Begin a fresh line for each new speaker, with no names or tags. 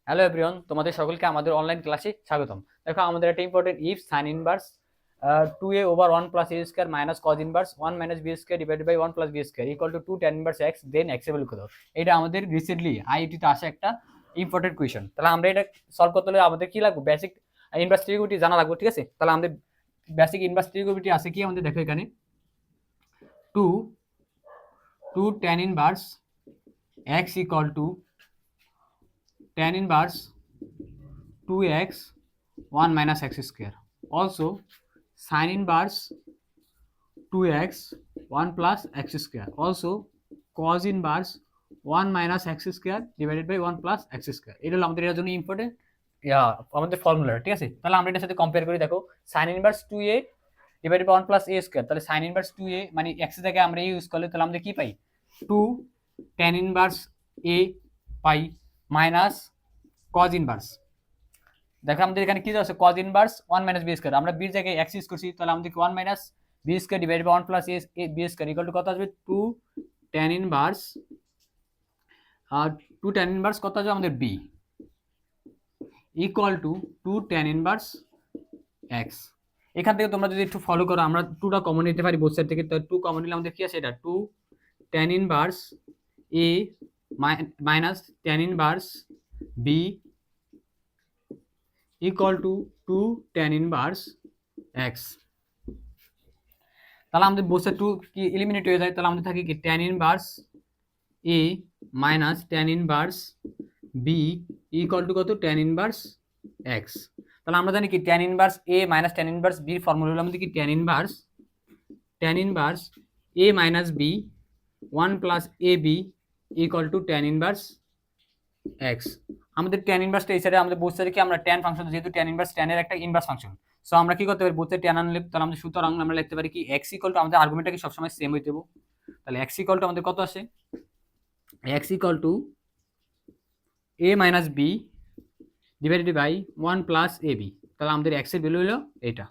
Hello everyone, তোমাদের সকলকে আমাদের অনলাইন ক্লাসে স্বাগতম। দেখো, আমাদের একটা important if sine inverse 2a over 1 plus a square minus cos inverse 1 minus b square divided by 1 plus b square equal to 2 tan inverse x then x এর value কত। এটা আমাদের রিসেন্টলি আইআইটি তে আসা একটা ইম্পর্টেন্ট কোয়েশ্চেন। তাহলে আমরা এটা সলভ করতে হলে আমাদের কি লাগবে? বেসিক ইনভার্স ট্রিগোনোমেট্রি জানা লাগবে, ঠিক আছে? তাহলে আমাদের বেসিক ইনভার্স ট্রিগোনোমেট্রি আছে কি আমাদের? দেখো এখানে 2 tan inverse x equal two tan inverse 2x 1 minus x square. Also sin inverse 2x 1 plus x square. Also cos inverse 1 minus x square divided by 1 plus x square. এটা হলো আমাদের এর জন্য ইম্পর্টেন্ট আমাদের ফর্মুলা, ঠিক আছে? তাহলে আমরা এটার সাথে কম্পেয়ার করি। দেখো, sin inverse 2a divided by 1 plus a square, তাহলে sin inverse 2a মানে x এর জায়গায় আমরা a ইউজ করলে তাহলে আমরা কি পাই? 2 tan inverse a pi minus cos inverse. দেখো আমাদের এখানে কি আছে? cos inverse 1 minus b square, আমরা b এর জায়গায় x ইউজ করছি, তাহলে আমাদের 1 minus b square divided by 1 plus a b square equal to কত আসবে? 2 tan ইনভার্স আর 2 tan ইনভার্স কত আসবে আমাদের? b equal to 2 tan inverse x। এখান থেকে তোমরা যদি একটু ফলো করো, আমরা 2টা কমন নিতে পারি বোথ সাইড থেকে। তো 2 কমন নিলে আমাদের কি আছে? এটা 2 tan inverse a minus tan inverse b equal to 2 tan inverse x। তাহলে আমাদের বোথ সাইড 2 কি এলিমিনেট হয়ে যায়, তাহলে আমাদের থাকে কি tan inverse a minus tan inverse b equal to কত? tan inverse x। তাহলে আমরা জানি কি tan inverse a minus tan inverse b এর ফর্মুলা হলো আমাদের কি tan inverse a minus b 1 plus ab equal to tan inverse x। আমাদের tan ইনভার্সটা এই সাইডে আমাদের বোথ সাইডে কি আমরা tan ফাংশন, যেহেতু tan ইনভার্স tan এর একটা ইনভার্স ফাংশন, সো আমরা কি করতে পারি? বোথ সাইড tan আনলে তাহলে আমাদের সুতরাং আমরা লিখতে পারি কি x ইকুয়াল টু, আমাদের আর্গুমেন্টটা কি সবসময় সেম হইতে হবে। তাহলে x ইকুয়াল টু আমাদের কত আসে? x equal to a minus b divided by 1 plus ab। তাহলে আমাদের x এর ভ্যালু হলো এটা।